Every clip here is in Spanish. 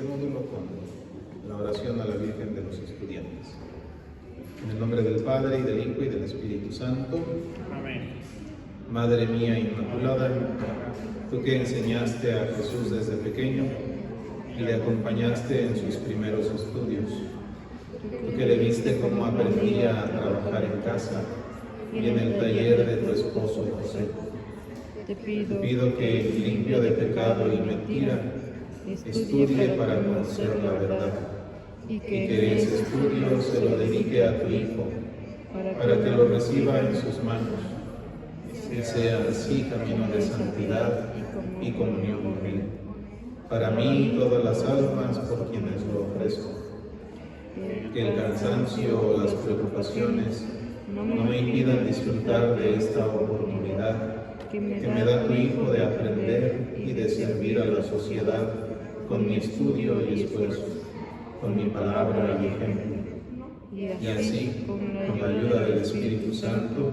este módulo con la oración a la Virgen de los Estudiantes. En el nombre del Padre, y del Hijo, y del Espíritu Santo. Amén. Madre mía Inmaculada, tú que enseñaste a Jesús desde pequeño y le acompañaste en sus primeros estudios, tú que le viste cómo aprendía a trabajar en casa y en el taller de tu esposo José, te pido que, limpio de pecado y mentira, estudie para conocer la verdad, y que ese estudio se lo dedique a tu Hijo, para que lo reciba en sus manos, y sea así camino de santidad y comunión con Él. Para mí y todas las almas por quienes lo ofrezco, que el cansancio o las preocupaciones no me impidan disfrutar de esta oportunidad que me da tu Hijo de aprender y de servir a la sociedad con mi estudio y esfuerzo, con mi palabra y ejemplo. Y así, con la ayuda del Espíritu Santo,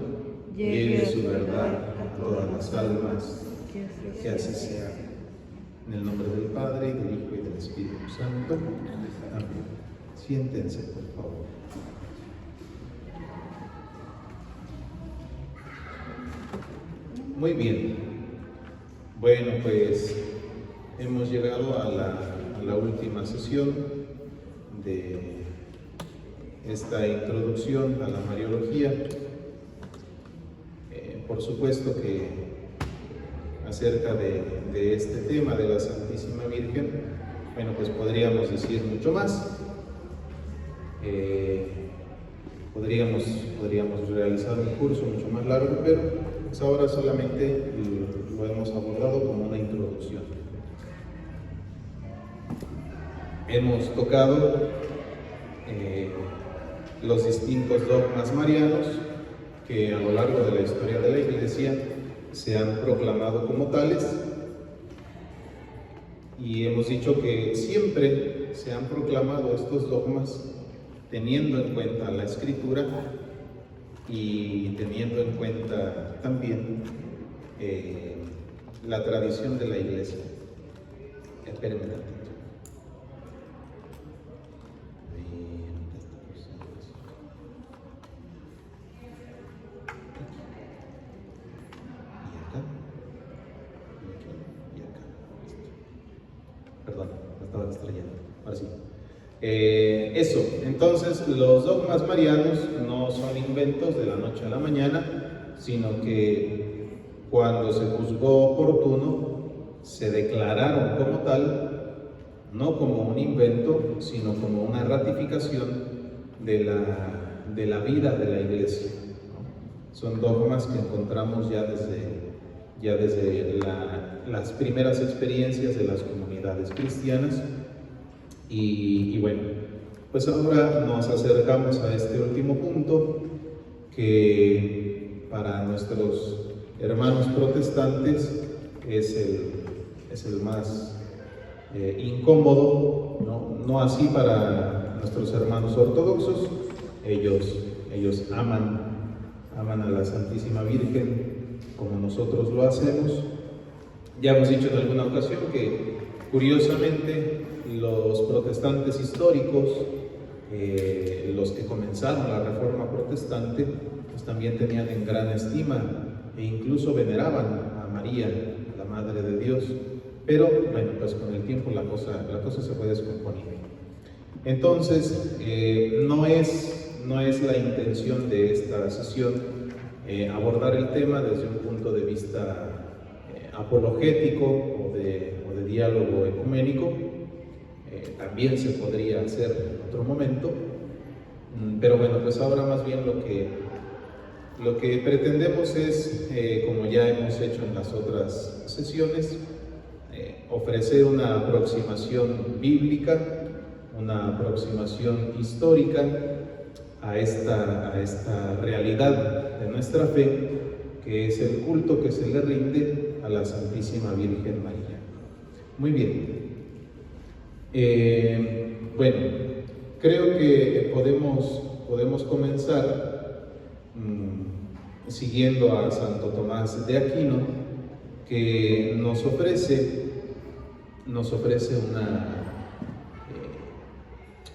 llegue su verdad a todas las almas. Que así sea. En el nombre del Padre, y del Hijo, y del Espíritu Santo. Amén. Siéntense, por favor. Muy bien. Bueno, pues hemos llegado a la última sesión de esta introducción a la Mariología. Por supuesto que acerca de este tema de la Santísima Virgen, bueno, pues podríamos decir mucho más. Podríamos realizar un curso mucho más largo, pero pues ahora solamente lo hemos abordado como una introducción. Hemos tocado los distintos dogmas marianos que a lo largo de la historia de la Iglesia se han proclamado como tales, y hemos dicho que siempre se han proclamado estos dogmas teniendo en cuenta la Escritura y teniendo en cuenta también la tradición de la Iglesia. Espérenme tantito. Perdón, me estaba distrayendo. Ahora sí. Eso, entonces los dogmas marianos no son inventos de la noche a la mañana, sino que cuando se juzgó oportuno, se declararon como tal, no como un invento, sino como una ratificación de la vida de la Iglesia. Son dogmas que encontramos ya desde las primeras experiencias de las comunidades cristianas. Y bueno, pues ahora nos acercamos a este último punto, que para nuestros hermanos protestantes es el más incómodo, no así para nuestros hermanos ortodoxos. Ellos aman a la Santísima Virgen como nosotros lo hacemos. Ya hemos dicho en alguna ocasión que, curiosamente, los protestantes históricos, los que comenzaron la Reforma Protestante, pues también tenían en gran estima e incluso veneraban a María, la Madre de Dios. Pero bueno, pues con el tiempo la cosa se fue descomponiendo. Entonces, no es la intención de esta sesión abordar el tema desde un punto de vista apologético o de diálogo ecuménico. También se podría hacer en otro momento, pero bueno, pues ahora más bien lo que pretendemos es, como ya hemos hecho en las otras sesiones, ofrecer una aproximación bíblica, una aproximación histórica a esta realidad de nuestra fe, que es el culto que se le rinde a la Santísima Virgen María. Muy bien. Bueno, creo que podemos comenzar siguiendo a Santo Tomás de Aquino, que nos ofrece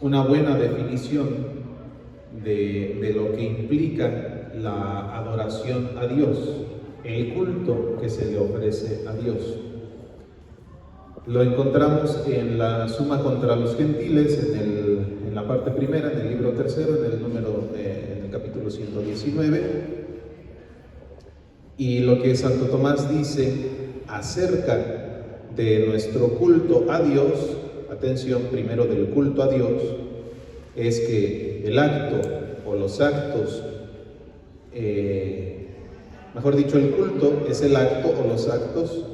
una buena definición de lo que implica la adoración a Dios, el culto que se le ofrece a Dios. Lo encontramos en la Suma contra los Gentiles, en la parte primera, en el libro tercero, en el capítulo 119. Y lo que Santo Tomás dice acerca de nuestro culto a Dios, atención, primero del culto a Dios, es que el acto o los actos, mejor dicho, el culto es el acto o los actos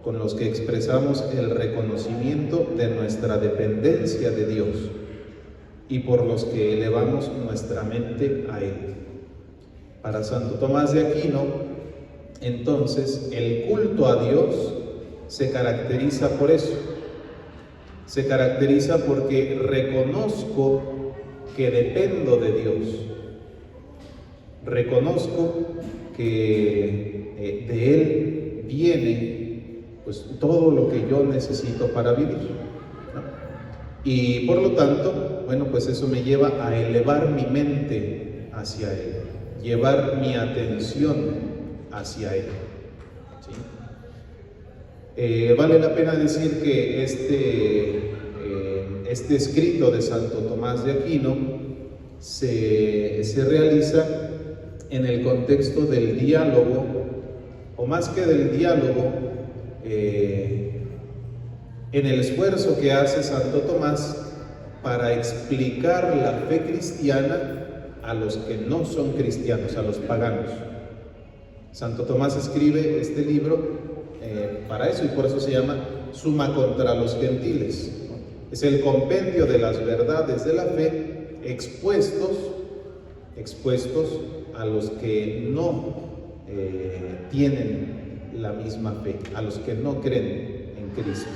con los que expresamos el reconocimiento de nuestra dependencia de Dios y por los que elevamos nuestra mente a Él. Para Santo Tomás de Aquino, entonces, el culto a Dios se caracteriza por eso. Se caracteriza porque reconozco que dependo de Dios. Reconozco que de Él viene pues todo lo que yo necesito para vivir, ¿no? Y por lo tanto, bueno, pues eso me lleva a elevar mi mente hacia Él, llevar mi atención hacia Él, ¿sí? Vale la pena decir que este escrito de Santo Tomás de Aquino se realiza en el contexto del diálogo, o más que del diálogo, en el esfuerzo que hace Santo Tomás para explicar la fe cristiana a los que no son cristianos, a los paganos. Santo Tomás escribe este libro para eso, y por eso se llama Suma contra los Gentiles. Es el compendio de las verdades de la fe expuestos a los que no tienen la misma fe, a los que no creen en Cristo.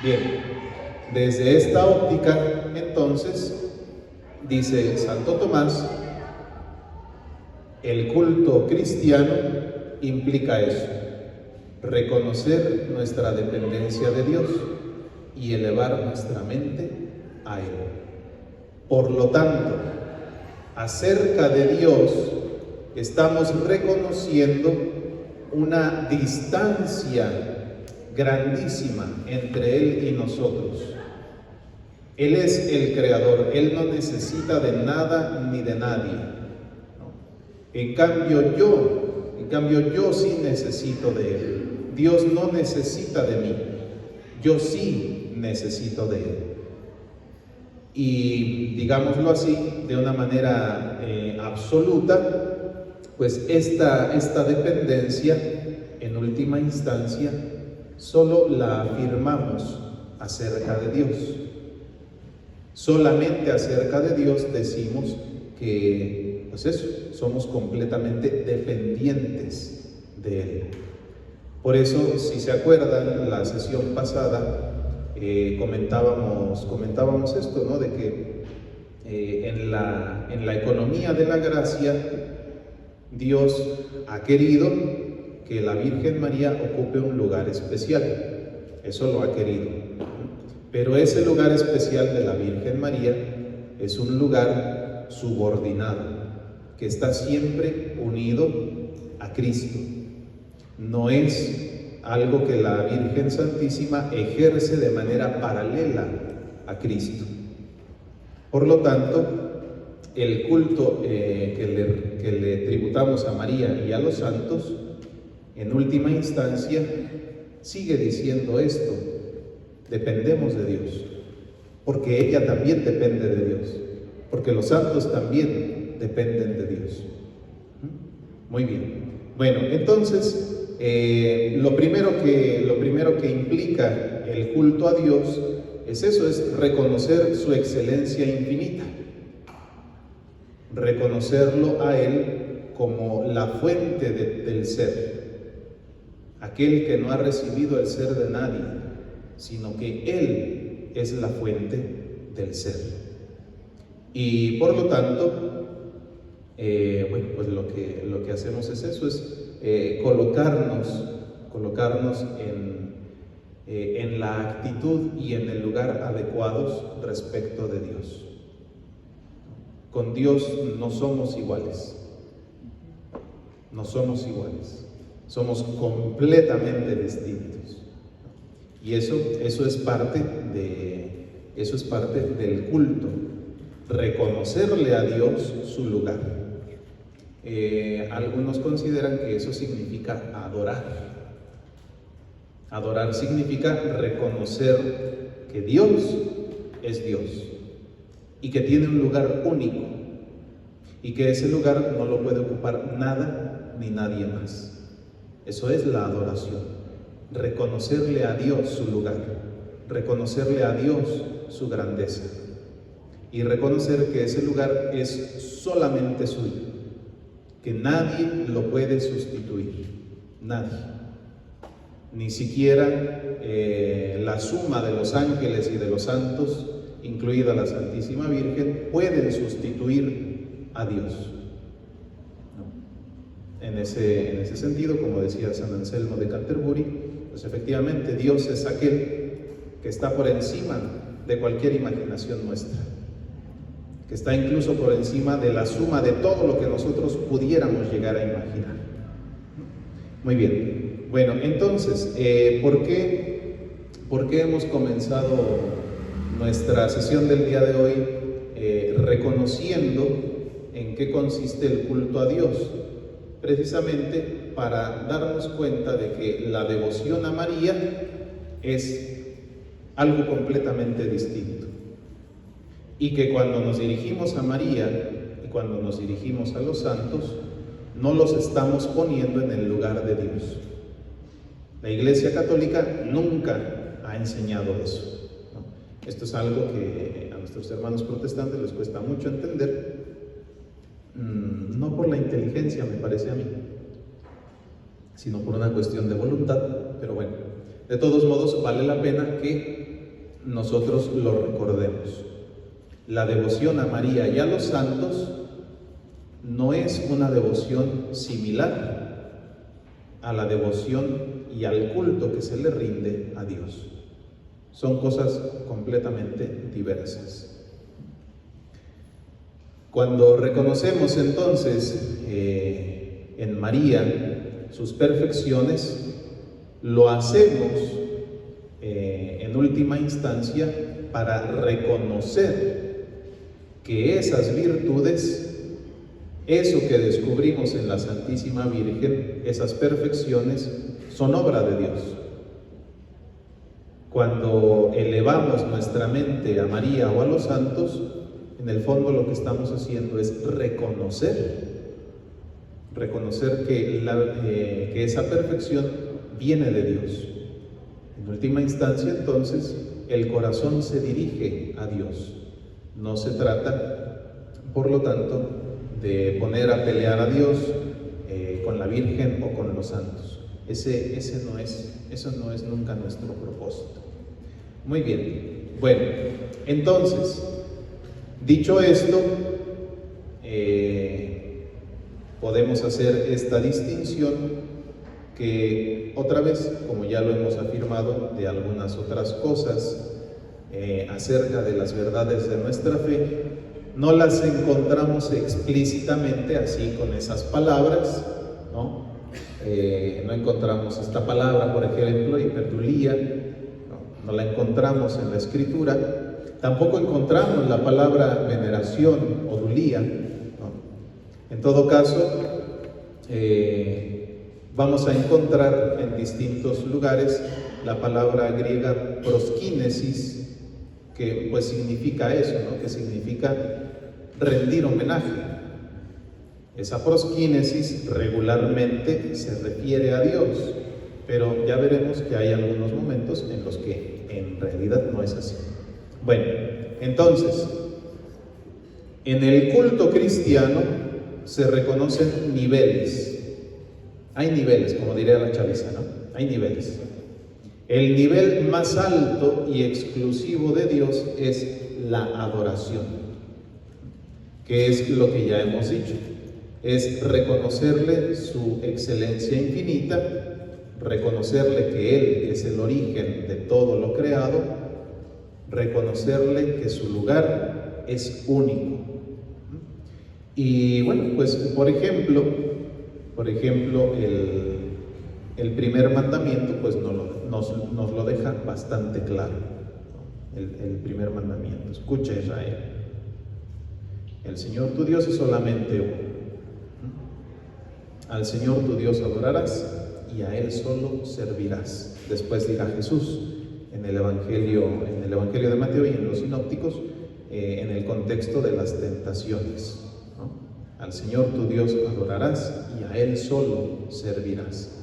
Bien, desde esta óptica, entonces, dice Santo Tomás, el culto cristiano implica eso: reconocer nuestra dependencia de Dios y elevar nuestra mente a Él. Por lo tanto, acerca de Dios estamos reconociendo una distancia grandísima entre Él y nosotros. Él es el creador, Él no necesita de nada ni de nadie, ¿no? En cambio yo sí necesito de Él. Dios no necesita de mí, yo sí necesito de Él. Y digámoslo así, de una manera absoluta, pues esta dependencia, en última instancia, solo la afirmamos acerca de Dios. Solamente acerca de Dios decimos que, pues eso, somos completamente dependientes de Él. Por eso, si se acuerdan, la sesión pasada comentábamos esto, ¿no? De que en la economía de la gracia, Dios ha querido que la Virgen María ocupe un lugar especial. Eso lo ha querido. Pero ese lugar especial de la Virgen María es un lugar subordinado, que está siempre unido a Cristo. No es algo que la Virgen Santísima ejerce de manera paralela a Cristo. Por lo tanto, el culto que le tributamos a María y a los santos, en última instancia, sigue diciendo esto: dependemos de Dios, porque ella también depende de Dios, porque los santos también dependen de Dios. Muy bien. Bueno, entonces, lo primero que implica el culto a Dios es eso, es reconocer su excelencia infinita, reconocerlo a Él como la fuente del ser, aquel que no ha recibido el ser de nadie, sino que Él es la fuente del ser. Y por lo tanto, bueno, pues lo que hacemos es eso, es colocarnos en la actitud y en el lugar adecuados respecto de Dios. Con Dios no somos iguales, no somos iguales, somos completamente distintos. Y eso es parte del culto, reconocerle a Dios su lugar. Algunos consideran que eso significa adorar. Adorar significa reconocer que Dios es Dios y que tiene un lugar único y que ese lugar no lo puede ocupar nada ni nadie más. Eso es la adoración, reconocerle a Dios su lugar, reconocerle a Dios su grandeza y reconocer que ese lugar es solamente suyo, que nadie lo puede sustituir, nadie. Ni siquiera la suma de los ángeles y de los santos, incluida la Santísima Virgen, pueden sustituir a Dios. ¿No? En ese sentido, como decía San Anselmo de Canterbury, pues efectivamente Dios es aquel que está por encima de cualquier imaginación nuestra, que está incluso por encima de la suma de todo lo que nosotros pudiéramos llegar a imaginar. Muy bien. Bueno, entonces, ¿por qué hemos comenzado nuestra sesión del día de hoy reconociendo en qué consiste el culto a Dios? Precisamente para darnos cuenta de que la devoción a María es algo completamente distinto. Y que cuando nos dirigimos a María y cuando nos dirigimos a los santos, no los estamos poniendo en el lugar de Dios. La Iglesia Católica nunca ha enseñado eso, ¿no? Esto es algo que a nuestros hermanos protestantes les cuesta mucho entender, no por la inteligencia, me parece a mí, sino por una cuestión de voluntad, pero bueno, de todos modos vale la pena que nosotros lo recordemos. La devoción a María y a los santos no es una devoción similar a la devoción y al culto que se le rinde a Dios. Son cosas completamente diversas. Cuando reconocemos entonces en María sus perfecciones, lo hacemos en última instancia para reconocer que esas virtudes, eso que descubrimos en la Santísima Virgen, esas perfecciones, son obra de Dios. Cuando elevamos nuestra mente a María o a los santos, en el fondo lo que estamos haciendo es reconocer que esa perfección viene de Dios. En última instancia, entonces, el corazón se dirige a Dios. No se trata, por lo tanto, de poner a pelear a Dios con la Virgen o con los santos. Eso no es nunca nuestro propósito. Muy bien. Bueno, entonces, dicho esto, podemos hacer esta distinción que otra vez, como ya lo hemos afirmado, de algunas otras cosas acerca de las verdades de nuestra fe, no las encontramos explícitamente así con esas palabras, ¿no? No encontramos esta palabra, por ejemplo, hiperdulía, no la encontramos en la Escritura. Tampoco encontramos la palabra veneración o dulía, ¿no? En todo caso, vamos a encontrar en distintos lugares la palabra griega proskinesis, que pues significa eso, ¿no? Que significa rendir homenaje. Esa proskinesis regularmente se refiere a Dios, pero ya veremos que hay algunos momentos en los que en realidad no es así. Bueno, entonces, en el culto cristiano se reconocen niveles. Hay niveles, como diría la chaviza, ¿no? Hay niveles. El nivel más alto y exclusivo de Dios es la adoración, que es lo que ya hemos dicho. Es reconocerle su excelencia infinita, reconocerle que Él es el origen de todo lo creado, reconocerle que su lugar es único. Y bueno, pues por ejemplo, el primer mandamiento pues nos lo deja bastante claro, ¿no? El primer mandamiento: escucha, Israel, el Señor tu Dios es solamente uno. Al Señor tu Dios adorarás y a Él solo servirás. Después dirá Jesús en el Evangelio de Mateo y en los sinópticos, en el contexto de las tentaciones, ¿no? Al Señor tu Dios adorarás y a Él solo servirás.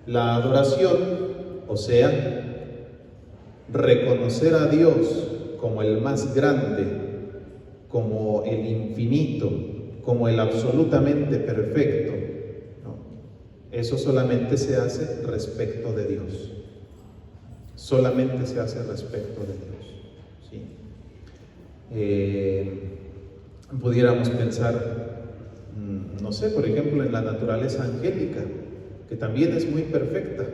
La adoración, o sea, reconocer a Dios como el más grande, como el infinito, como el absolutamente perfecto, ¿no? Eso solamente se hace respecto de Dios. Solamente se hace respecto de Dios, ¿sí? Pudiéramos pensar, no sé, por ejemplo, en la naturaleza angélica, que también es muy perfecta,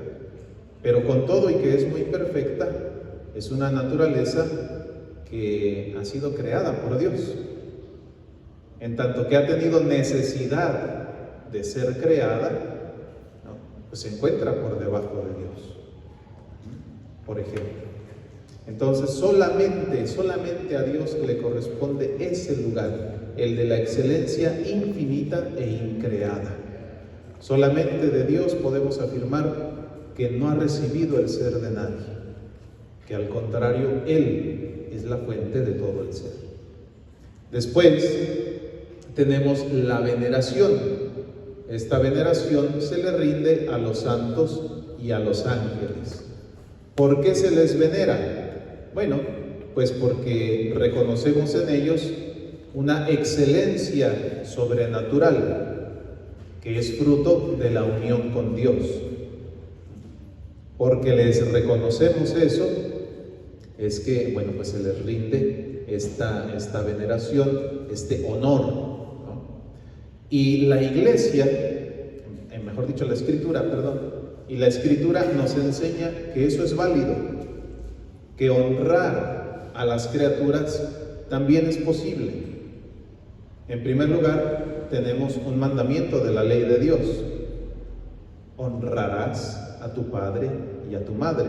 pero con todo y que es muy perfecta, es una naturaleza que ha sido creada por Dios, en tanto que ha tenido necesidad de ser creada, ¿no? Pues se encuentra por debajo de Dios, por ejemplo. Entonces solamente a Dios le corresponde ese lugar, el de la excelencia infinita e increada. Solamente de Dios podemos afirmar que no ha recibido el ser de nadie, que al contrario, Él es la fuente de todo el ser. Después tenemos la veneración. Esta veneración se le rinde a los santos y a los ángeles. ¿Por qué se les venera? Bueno, pues porque reconocemos en ellos una excelencia sobrenatural que es fruto de la unión con Dios. Porque les reconocemos eso, es que, bueno, pues se les rinde esta veneración, este honor, ¿no? Y la Iglesia, mejor dicho, la Escritura nos enseña que eso es válido, que honrar a las criaturas también es posible. En primer lugar, tenemos un mandamiento de la ley de Dios: honrarás a tu padre y a tu madre.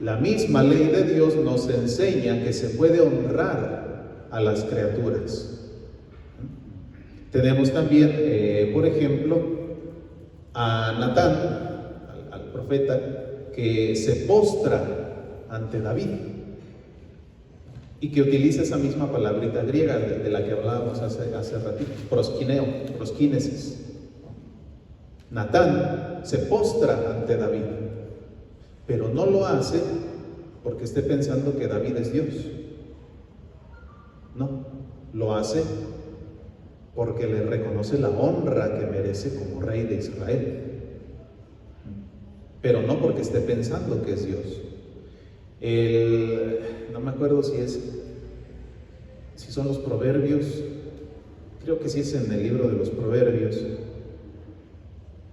La misma ley de Dios nos enseña que se puede honrar a las criaturas. Tenemos también, por ejemplo, a Natán, al profeta, que se postra ante David y que utiliza esa misma palabrita griega de la que hablábamos hace ratito, proskinesis. Natán se postra ante David, pero no lo hace porque esté pensando que David es Dios. No, lo hace porque le reconoce la honra que merece como rey de Israel, pero no porque esté pensando que es Dios. No me acuerdo si son los Proverbios, creo que sí es en el libro de los Proverbios.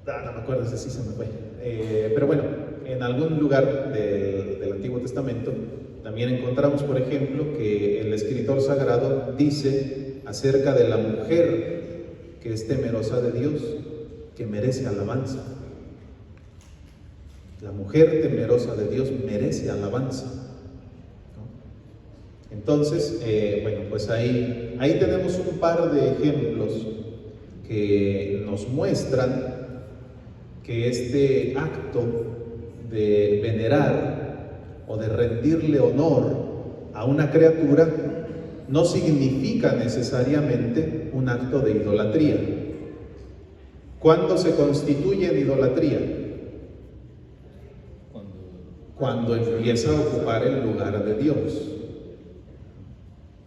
No me acuerdo, ese sí se me fue. Pero bueno, en algún lugar del Antiguo Testamento también encontramos, por ejemplo, que el escritor sagrado dice acerca de la mujer que es temerosa de Dios, que merece alabanza. La mujer temerosa de Dios merece alabanza, ¿no? Entonces, bueno, pues ahí tenemos un par de ejemplos que nos muestran que este acto de venerar o de rendirle honor a una criatura no significa necesariamente un acto de idolatría. ¿Cuándo se constituye en idolatría? Cuando empieza a ocupar el lugar de Dios.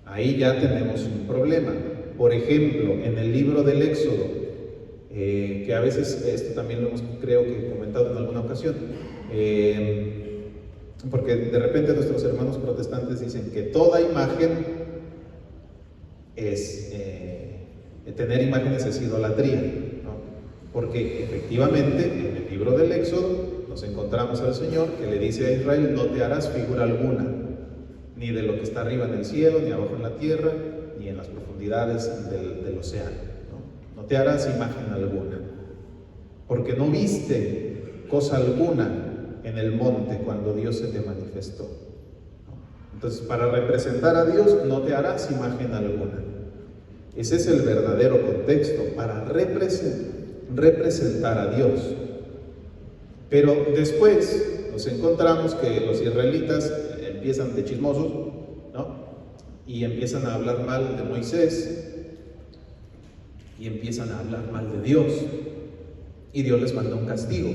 Ahí ya tenemos un problema. Por ejemplo, en el libro del Éxodo, que a veces esto también lo hemos, creo que, comentado en alguna ocasión, porque de repente nuestros hermanos protestantes dicen que toda imagen es, tener imágenes es idolatría, ¿no? Porque efectivamente en el libro del Éxodo nos encontramos al Señor que le dice a Israel: no te harás figura alguna, ni de lo que está arriba en el cielo, ni abajo en la tierra, ni en las profundidades del océano, ¿no? No te harás imagen alguna, porque no viste cosa alguna en el monte cuando Dios se te manifestó. Entonces, para representar a Dios no te harás imagen alguna. Ese es el verdadero contexto, para representar a Dios. Pero después nos encontramos que los israelitas empiezan de chismosos, ¿no? Y empiezan a hablar mal de Moisés, y empiezan a hablar mal de Dios, y Dios les manda un castigo,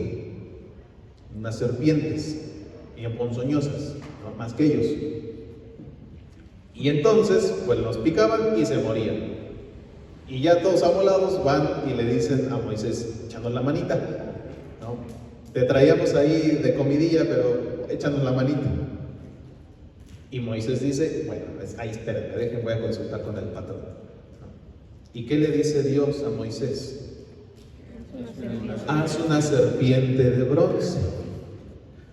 unas serpientes bien ponzoñosas, ¿no? Más que ellos. Y entonces, pues los picaban y se morían. Y ya todos amolados van y le dicen a Moisés: échanos la manita, ¿no? Te traíamos ahí de comidilla, pero échanos la manita. Y Moisés dice: bueno, pues ahí espérenme, dejen, voy a consultar con el patrón, ¿no? ¿Y qué le dice Dios a Moisés? Haz una serpiente de bronce.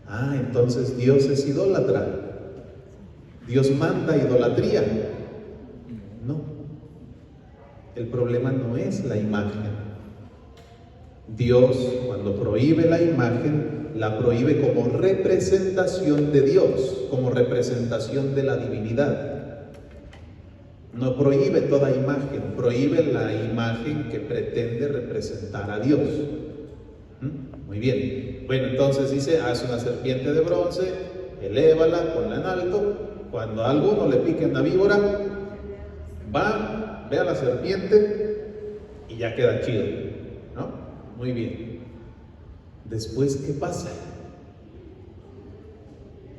Ah, entonces Dios es idólatra. Dios manda idolatría. No. El problema no es la imagen. Dios, cuando prohíbe la imagen, la prohíbe como representación de Dios, como representación de la divinidad. No prohíbe toda imagen, prohíbe la imagen que pretende representar a Dios. Muy bien. Bueno, entonces dice: haz una serpiente de bronce, elévala, ponla en alto. Cuando a alguno le pique una víbora, va, ve a la serpiente y ya queda chido, ¿no? Muy bien. Después, ¿qué pasa?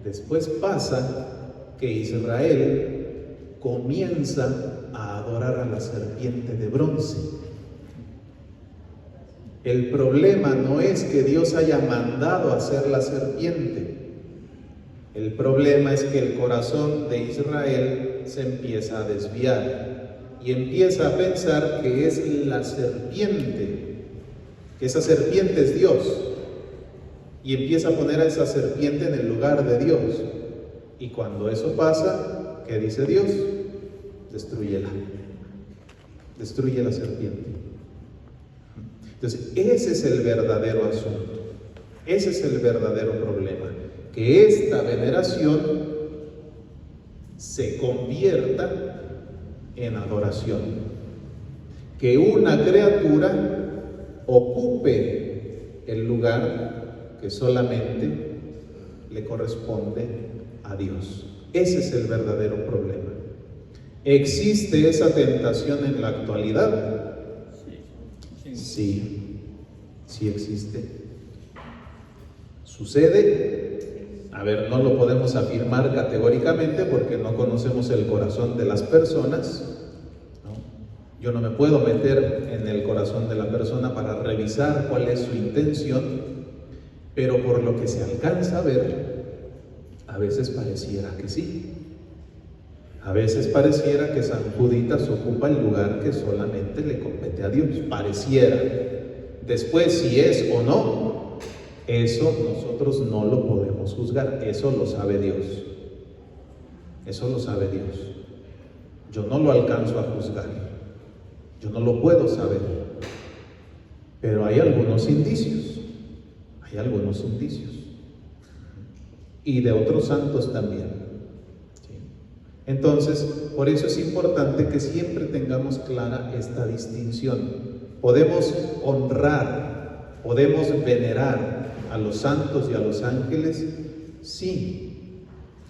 Después pasa que Israel comienza a adorar a la serpiente de bronce. El problema no es que Dios haya mandado a hacer la serpiente. El problema es que el corazón de Israel se empieza a desviar y empieza a pensar que es la serpiente, que esa serpiente es Dios, y empieza a poner a esa serpiente en el lugar de Dios. Y cuando eso pasa, ¿qué dice Dios? Destrúyela. Destruye la serpiente. Entonces, ese es el verdadero asunto. Ese es el verdadero problema. Que esta veneración se convierta en adoración. Que una criatura ocupe el lugar que solamente le corresponde a Dios. Ese es el verdadero problema. ¿Existe esa tentación en la actualidad? Sí, sí existe. ¿Sucede? A ver, no lo podemos afirmar categóricamente porque no conocemos el corazón de las personas, ¿no? Yo no me puedo meter en el corazón de la persona para revisar cuál es su intención, pero por lo que se alcanza a ver, a veces pareciera que sí. A veces pareciera que San Juditas ocupa el lugar que solamente le compete a Dios. Pareciera. Después, si es o no, eso nosotros no lo podemos juzgar. Eso lo sabe Dios. Eso lo sabe Dios. Yo no lo alcanzo a juzgar. Yo no lo puedo saber. Pero hay algunos indicios. Hay algunos indicios. Y de otros santos también. Entonces, por eso es importante que siempre tengamos clara esta distinción. Podemos honrar, podemos venerar a los santos y a los ángeles, sí.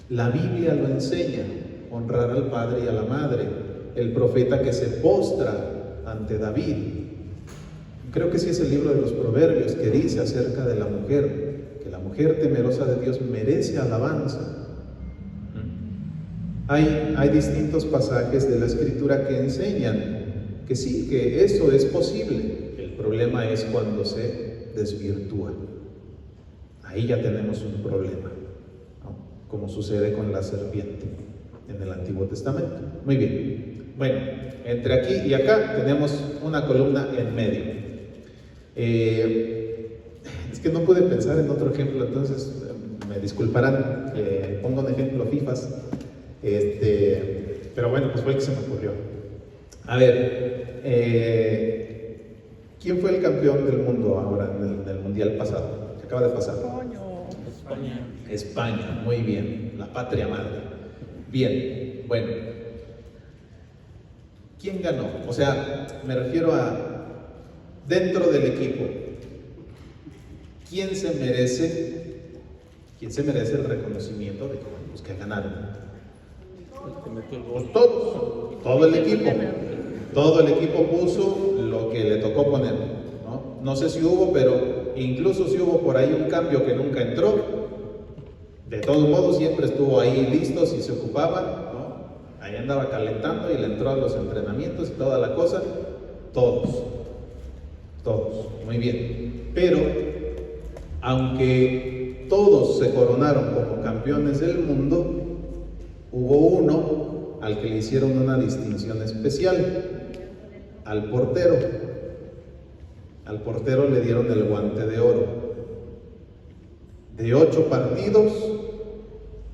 La Biblia lo enseña, honrar al padre y a la madre, el profeta que se postra ante David. Creo que sí es el libro de los Proverbios que dice acerca de la mujer, que la mujer temerosa de Dios merece alabanza. Hay distintos pasajes de la Escritura que enseñan que sí, que eso es posible. El problema es cuando se desvirtúa. Ahí ya tenemos un problema, ¿no? Como sucede con la serpiente en el Antiguo Testamento. Muy bien. Bueno, entre aquí y acá tenemos una columna en medio. Es que no pude pensar en otro ejemplo, entonces me disculparán que ponga un ejemplo FIFAs, pero bueno, pues fue el que se me ocurrió. A ver, ¿quién fue el campeón del mundo ahora en el mundial pasado? Que acaba de pasar. España. España, muy bien, la patria madre. Bien, bueno. ¿Quién ganó? O sea, me refiero a dentro del equipo. ¿Quién se merece el reconocimiento de los que ganaron? Pues todos, todo el equipo. Todo el equipo puso lo que le tocó poner, ¿no? No sé si hubo, pero incluso si hubo por ahí un cambio que nunca entró, de todos modos siempre estuvo ahí listo si se ocupaba, ¿no? Ahí andaba calentando y le entró a los entrenamientos y toda la cosa. Todos, muy bien. Pero, aunque todos se coronaron como campeones del mundo, hubo uno al que le hicieron una distinción especial. Al portero le dieron el guante de oro. De 8 partidos,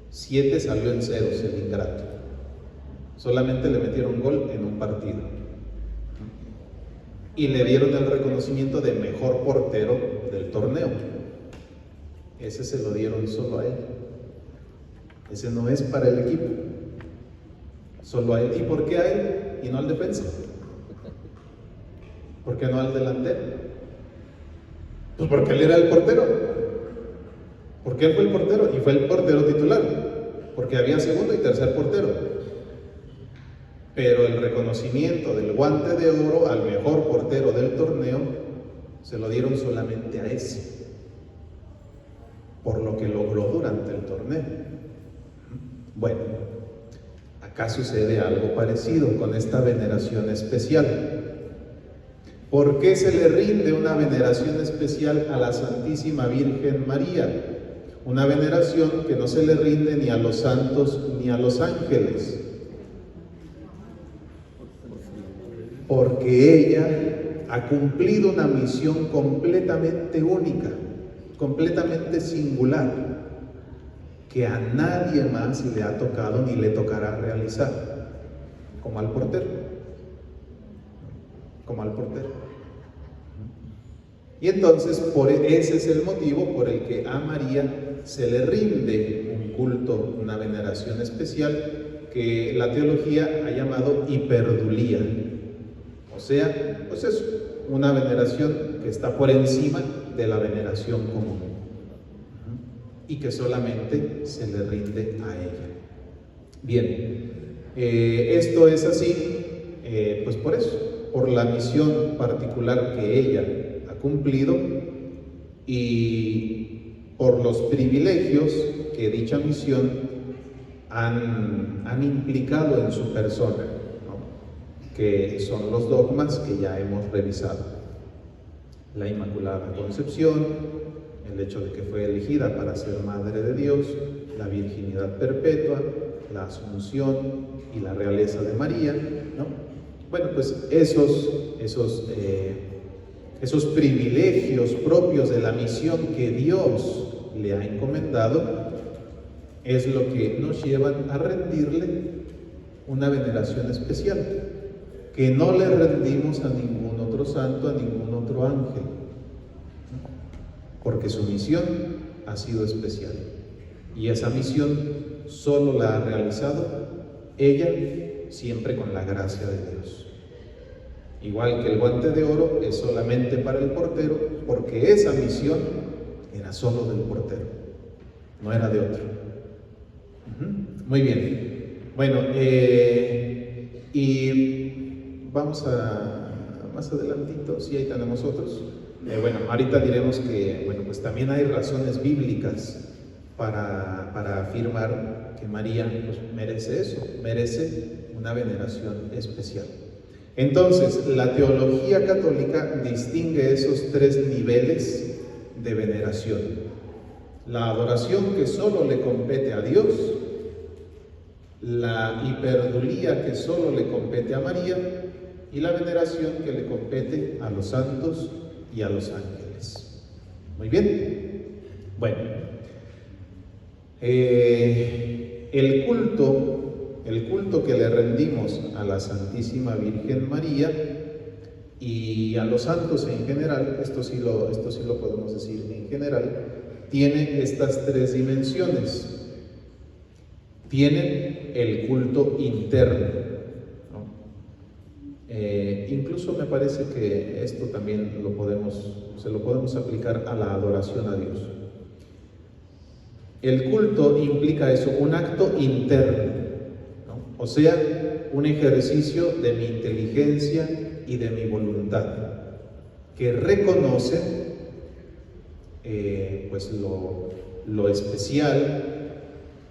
7 salió en ceros, el ingrato. Solamente le metieron gol en un partido. Y le dieron el reconocimiento de mejor portero del torneo. Ese se lo dieron solo a él. Ese no es para el equipo. Solo a él. ¿Y por qué a él y no al defensa? ¿Por qué no al delantero? Pues porque él era el portero. Porque él fue el portero y fue el portero titular. Porque había segundo y tercer portero. Pero el reconocimiento del guante de oro al mejor portero del torneo se lo dieron solamente a ese, por lo que logró durante el torneo. Bueno, acá sucede algo parecido con esta veneración especial. ¿Por qué se le rinde una veneración especial a la Santísima Virgen María? Una veneración que no se le rinde ni a los santos ni a los ángeles. Porque ella ha cumplido una misión completamente única, completamente singular, que a nadie más le ha tocado ni le tocará realizar, como al portero. Como al portero. Y entonces, ese es el motivo por el que a María se le rinde un culto, una veneración especial, que la teología ha llamado hiperdulía. O sea, pues es una veneración que está por encima de la veneración común y que solamente se le rinde a ella. Bien, esto es así, pues por eso, por la misión particular que ella ha cumplido y por los privilegios que dicha misión han implicado en su persona, ¿no? Que son los dogmas que ya hemos revisado: la Inmaculada Concepción, el hecho de que fue elegida para ser Madre de Dios, la virginidad perpetua, la Asunción y la realeza de María, ¿no? Bueno, pues esos privilegios propios de la misión que Dios le ha encomendado es lo que nos llevan a rendirle una veneración especial, que no le rendimos a ningún otro santo, a ningún otro ángel, porque su misión ha sido especial y esa misión solo la ha realizado ella, siempre con la gracia de Dios. Igual que el guante de oro es solamente para el portero, porque esa misión era solo del portero, no era de otro. Muy bien. Bueno, y vamos a más adelantito, sí, ahí tenemos otros. Bueno, ahorita diremos que, bueno, pues también hay razones bíblicas para afirmar que María pues, merece eso, merece una veneración especial. Entonces, la teología católica distingue esos 3 niveles de veneración: la adoración que solo le compete a Dios, la hiperdulía que solo le compete a María y la veneración que le compete a los santos y a los ángeles. Muy bien. Bueno, el culto que le rendimos a la Santísima Virgen María y a los santos en general, esto sí lo podemos decir en general, tiene estas tres dimensiones. Tienen el culto interno, ¿no? Incluso me parece que esto también se lo podemos aplicar a la adoración a Dios. El culto implica eso, un acto interno, ¿no? O sea, un ejercicio de mi inteligencia y de mi voluntad, que reconoce pues lo especial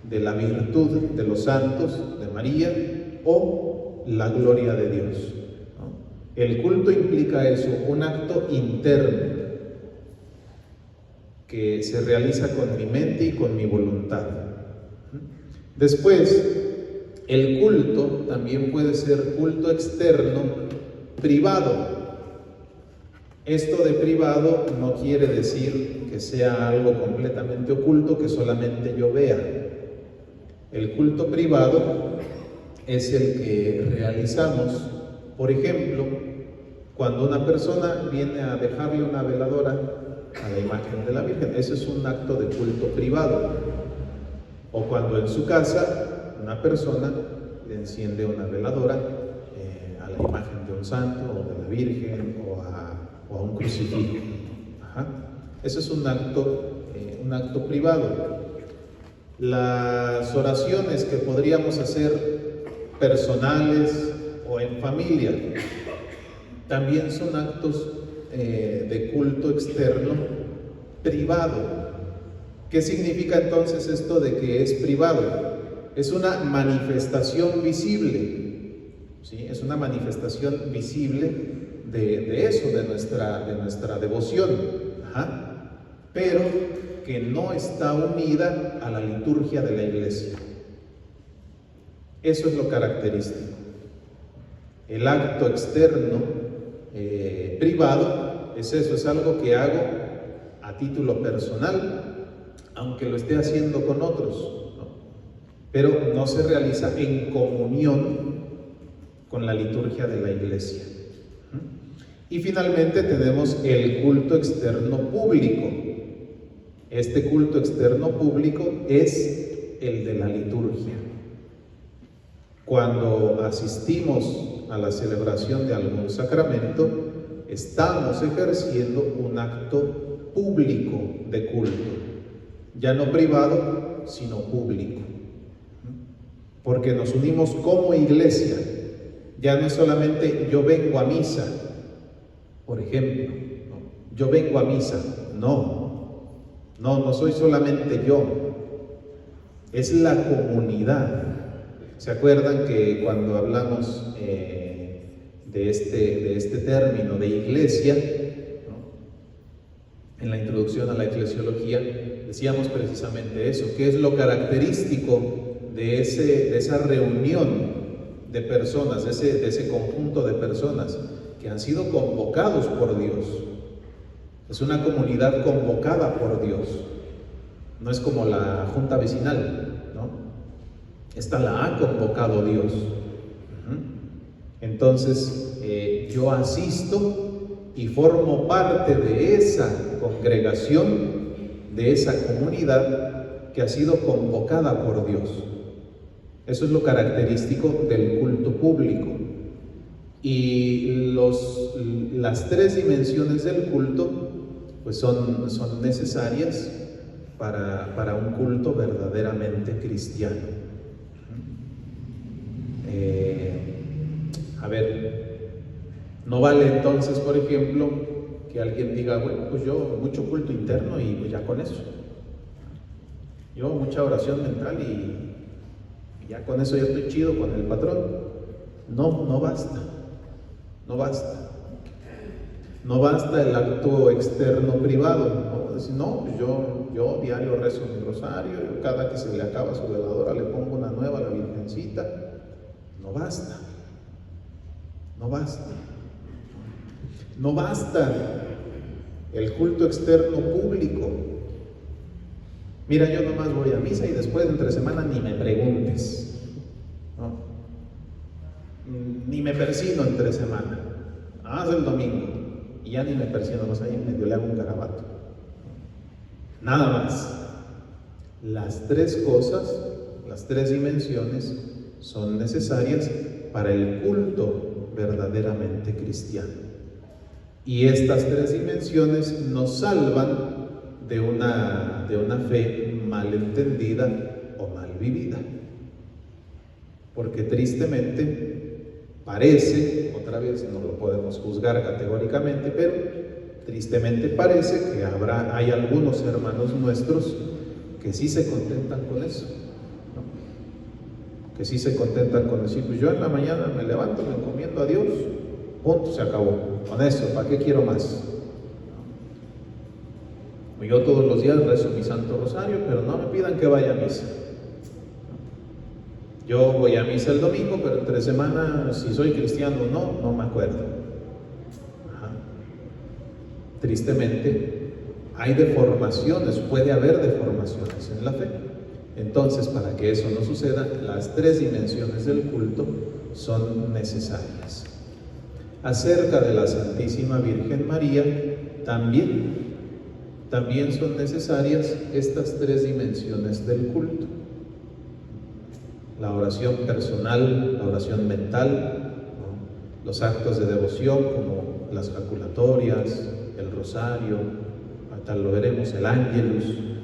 de la virtud de los santos, de María, o la gloria de Dios, ¿no? El culto implica eso, un acto interno que se realiza con mi mente y con mi voluntad. Después, el culto también puede ser culto externo, privado. Esto de privado no quiere decir que sea algo completamente oculto, que solamente yo vea. El culto privado es el que realizamos, por ejemplo, cuando una persona viene a dejarle una veladora a la imagen de la Virgen. Ese es un acto de culto privado. O cuando en su casa una persona le enciende una veladora a la imagen de un santo o de la Virgen o a un crucifijo. Ese es un acto privado. Las oraciones que podríamos hacer personales o en familia también son actos de culto externo privado. ¿Qué significa entonces esto de que es privado? Es una manifestación visible, ¿sí? Es una manifestación visible de eso, de nuestra devoción, pero que no está unida a la liturgia de la iglesia. Eso es lo característico. El acto externo privado es eso, es algo que hago a título personal, aunque lo esté haciendo con otros, ¿no? Pero no se realiza en comunión con la liturgia de la iglesia. Y finalmente tenemos el culto externo público. Este culto externo público es el de la liturgia. Cuando asistimos a la celebración de algún sacramento, estamos ejerciendo un acto público de culto, ya no privado, sino público, porque nos unimos como iglesia. Ya no es solamente yo vengo a misa, por ejemplo, ¿no? Yo vengo a misa, no soy solamente yo, es la comunidad. ¿Se acuerdan que cuando hablamos de este término de iglesia, ¿no? En la introducción a la eclesiología, decíamos precisamente eso, que es lo característico de esa reunión de personas, de ese conjunto de personas que han sido convocados por Dios. Es una comunidad convocada por Dios. No es como la junta vecinal, ¿no? Esta la ha convocado Dios. Entonces, yo asisto y formo parte de esa congregación, de esa comunidad que ha sido convocada por Dios. Eso es lo característico del culto público. Y las tres dimensiones del culto pues son necesarias para un culto verdaderamente cristiano. No vale entonces, por ejemplo, que alguien diga, bueno, pues yo mucho culto interno y pues ya con eso. Yo mucha oración mental y ya con eso ya estoy chido con el patrón. No basta. No basta el acto externo privado, ¿no? Decir, no, pues yo diario rezo mi rosario, cada que se le acaba su veladora le pongo una nueva a la Virgencita. No basta. el culto externo público. Mira, yo nomás voy a misa y después entre semana ni me preguntes, ¿no? Ni me persino entre semana, haz el domingo y ya ni me persino, no sé, ahí medio le hago un garabato, nada más. Las tres cosas, las tres dimensiones son necesarias para el culto verdaderamente cristiano. Y estas tres dimensiones nos salvan de una fe mal entendida o mal vivida. Porque tristemente parece, otra vez no lo podemos juzgar categóricamente, pero tristemente parece que hay algunos hermanos nuestros que sí se contentan con eso, ¿no? Que sí se contentan con decir, pues yo en la mañana me levanto, me encomiendo a Dios, punto, se acabó. Con eso, ¿para qué quiero más? Yo todos los días rezo mi Santo Rosario, pero no me pidan que vaya a misa. Yo voy a misa el domingo, pero entre semana, si soy cristiano o no, no me acuerdo. Ajá. Tristemente, hay deformaciones, puede haber deformaciones en la fe. Entonces, para que eso no suceda, las tres dimensiones del culto son necesarias. Acerca de la Santísima Virgen María, también son necesarias estas tres dimensiones del culto. La oración personal, la oración mental, ¿no? Los actos de devoción como las jaculatorias, el rosario, tal lo veremos, el ángelus, ¿no?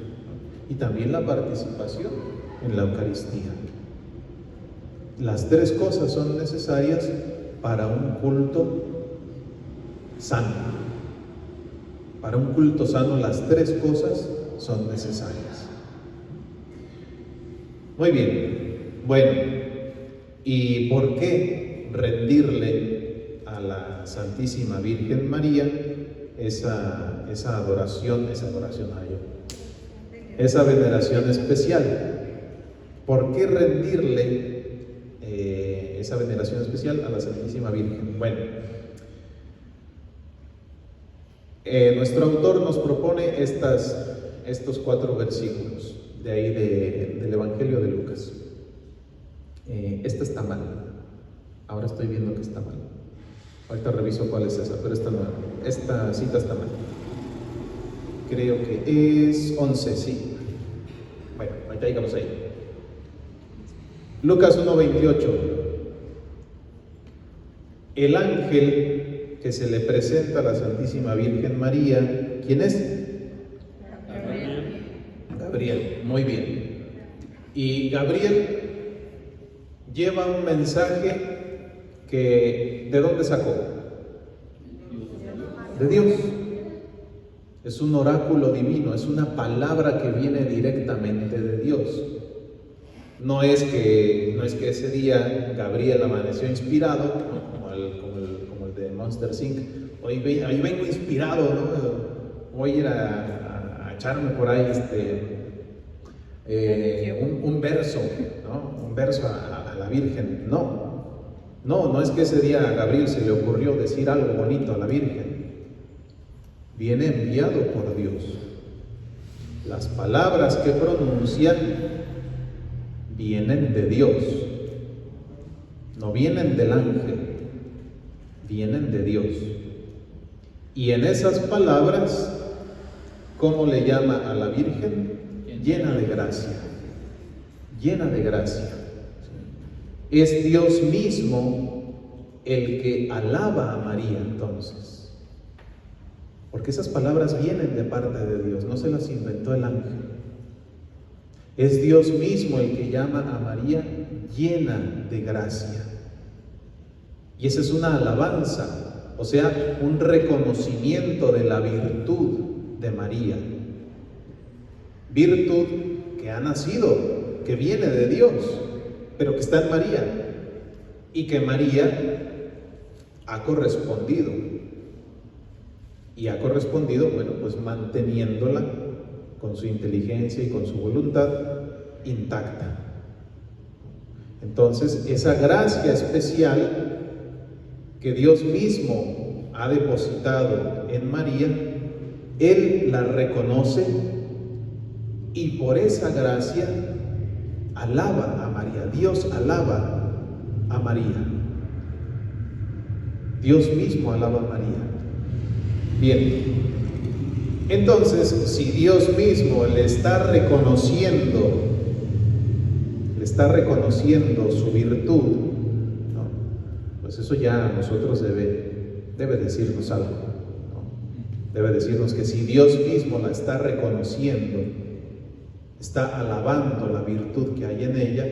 Y también la participación en la Eucaristía. Las tres cosas son necesarias para un culto sano. Para un culto sano, las tres cosas son necesarias. Muy bien. Bueno, ¿y por qué rendirle a la Santísima Virgen María esa veneración especial? ¿Por qué rendirle esa veneración especial a la Santísima Virgen? Bueno, nuestro autor nos propone estos 4 versículos de ahí del Evangelio de Lucas. Esta está mal. Ahora estoy viendo que está mal. Ahorita reviso cuál es esa, pero esta cita está mal. Creo que es 11, sí. Bueno, ahorita llegamos ahí. Lucas 1:28. El ángel que se le presenta a la Santísima Virgen María, ¿quién es? Gabriel, muy bien. Y Gabriel lleva un mensaje que, ¿de dónde sacó? De Dios. Es un oráculo divino, es una palabra que viene directamente de Dios. No es que ese día Gabriel amaneció inspirado, ¿no? como el de Monster Inc. Ahí vengo inspirado, ¿no? Voy a ir a echarme por ahí un verso, ¿no? Un verso a la Virgen. No es que ese día a Gabriel se le ocurrió decir algo bonito a la Virgen. Viene enviado por Dios. Las palabras que pronuncian vienen de Dios, no vienen del ángel, vienen de Dios. Y en esas palabras, ¿cómo le llama a la Virgen? Llena de gracia, llena de gracia. Es Dios mismo el que alaba a María entonces. Porque esas palabras vienen de parte de Dios, no se las inventó el ángel. Es Dios mismo el que llama a María llena de gracia. Y esa es una alabanza, o sea, un reconocimiento de la virtud de María. Virtud que ha nacido, que viene de Dios, pero que está en María. Y que María ha correspondido. Y ha correspondido, bueno, pues manteniéndola con su inteligencia y con su voluntad intacta. Entonces, esa gracia especial que Dios mismo ha depositado en María Él la reconoce y por esa gracia alaba a María. Dios alaba a María. Dios mismo alaba a María. Bien, entonces, si Dios mismo le está reconociendo su virtud, ¿no? Pues eso ya a nosotros debe decirnos algo, ¿no? Debe decirnos que si Dios mismo la está reconociendo, está alabando la virtud que hay en ella,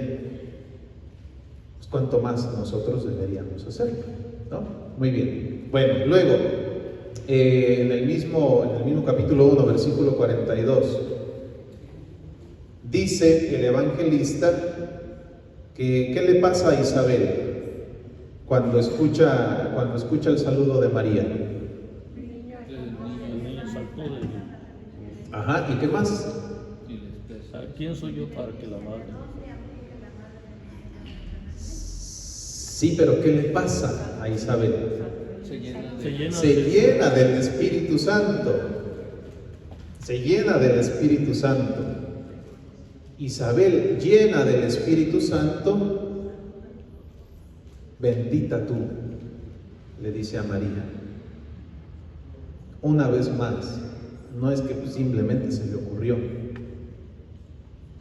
pues cuánto más nosotros deberíamos hacerlo, ¿no? Muy bien. Bueno, luego, en el mismo capítulo 1, versículo 42, dice el evangelista que ¿qué le pasa a Isabel cuando escucha el saludo de María? Ajá, ¿y qué más? ¿Quién soy yo para que la madre? Sí, pero ¿qué le pasa a Isabel? Se llena del Espíritu Santo. Se llena del Espíritu Santo. Isabel, llena del Espíritu Santo, bendita tú, le dice a María. Una vez más, no es que simplemente se le ocurrió.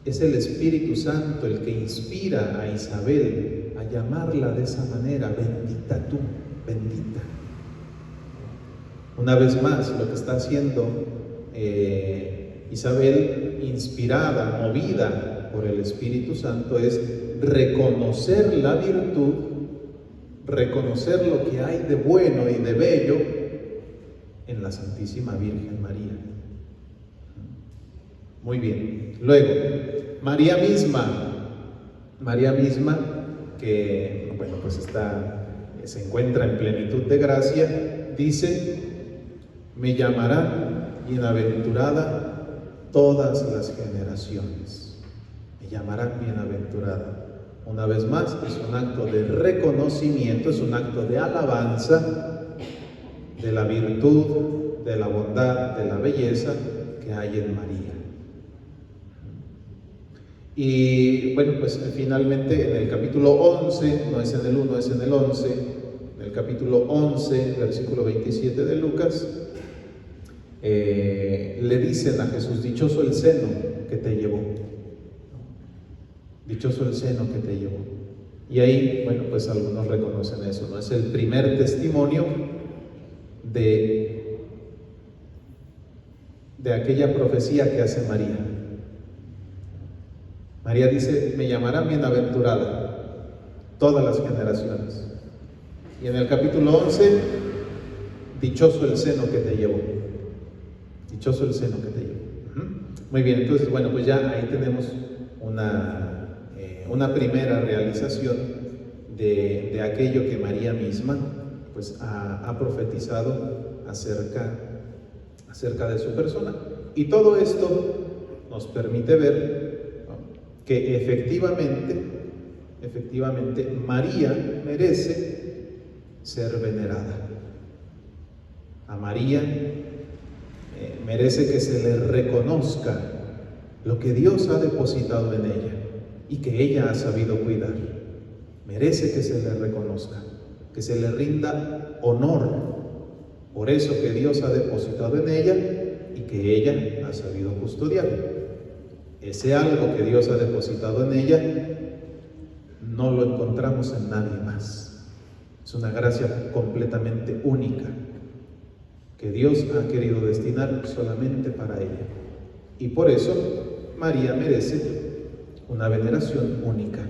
Es el Espíritu Santo el que inspira a Isabel a llamarla de esa manera, bendita tú, bendita. Una vez más, lo que está haciendo Isabel, inspirada, movida por el Espíritu Santo, es reconocer la virtud, reconocer lo que hay de bueno y de bello en la Santísima Virgen María. Muy bien. Luego, María misma, que bueno, pues se encuentra en plenitud de gracia, dice: me llamarán bienaventurada todas las generaciones. Me llamarán bienaventurada. Una vez más, es un acto de reconocimiento, es un acto de alabanza de la virtud, de la bondad, de la belleza que hay en María. Y bueno, pues finalmente en el capítulo 11, no es en el 1, es en el 11, en el capítulo 11, versículo 27 de Lucas, le dicen a Jesús: dichoso el seno que te llevó, dichoso el seno que te llevó. Y ahí, bueno, pues algunos reconocen eso, ¿no? Es el primer testimonio de aquella profecía que hace María. María dice: me llamarán bienaventurada todas las generaciones. Y en el capítulo 11, dichoso el seno que te llevó. Dichoso el seno que te llevó. Muy bien, entonces, bueno, pues ya ahí tenemos una primera realización de aquello que María misma pues ha profetizado acerca de su persona. Y todo esto nos permite ver, ¿no?, que efectivamente María merece ser venerada. A María merece que se le reconozca lo que Dios ha depositado en ella y que ella ha sabido cuidar. Merece que se le reconozca, que se le rinda honor por eso que Dios ha depositado en ella y que ella ha sabido custodiar. Ese algo que Dios ha depositado en ella no lo encontramos en nadie más. Es una gracia completamente única que Dios ha querido destinar solamente para ella. Y por eso María merece una veneración única,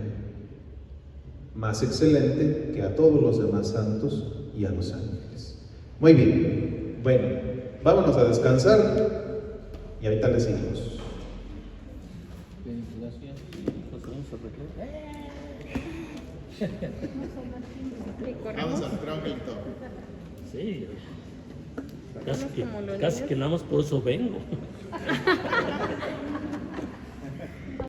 más excelente que a todos los demás santos y a los ángeles. Muy bien, bueno, vámonos a descansar y ahorita le seguimos. Vamos a nuestro angelito. Sí, casi que nada más por eso vengo.